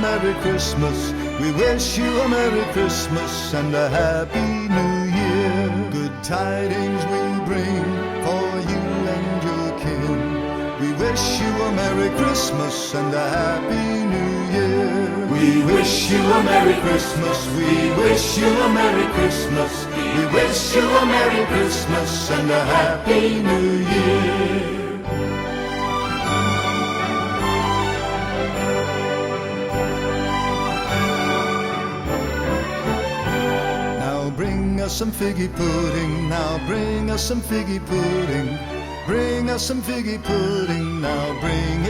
Merry Christmas. We wish you a Merry Christmas and a Happy New Year. Good tidings we bring for you and your kin. We wish you a Merry Christmas and a Happy New Year. We wish you a Merry Christmas. We wish you a Merry Christmas. We wish you a Merry Christmas and a Happy New Year. Bring us some figgy pudding, now bring us some figgy pudding. Bring us some figgy pudding, now bring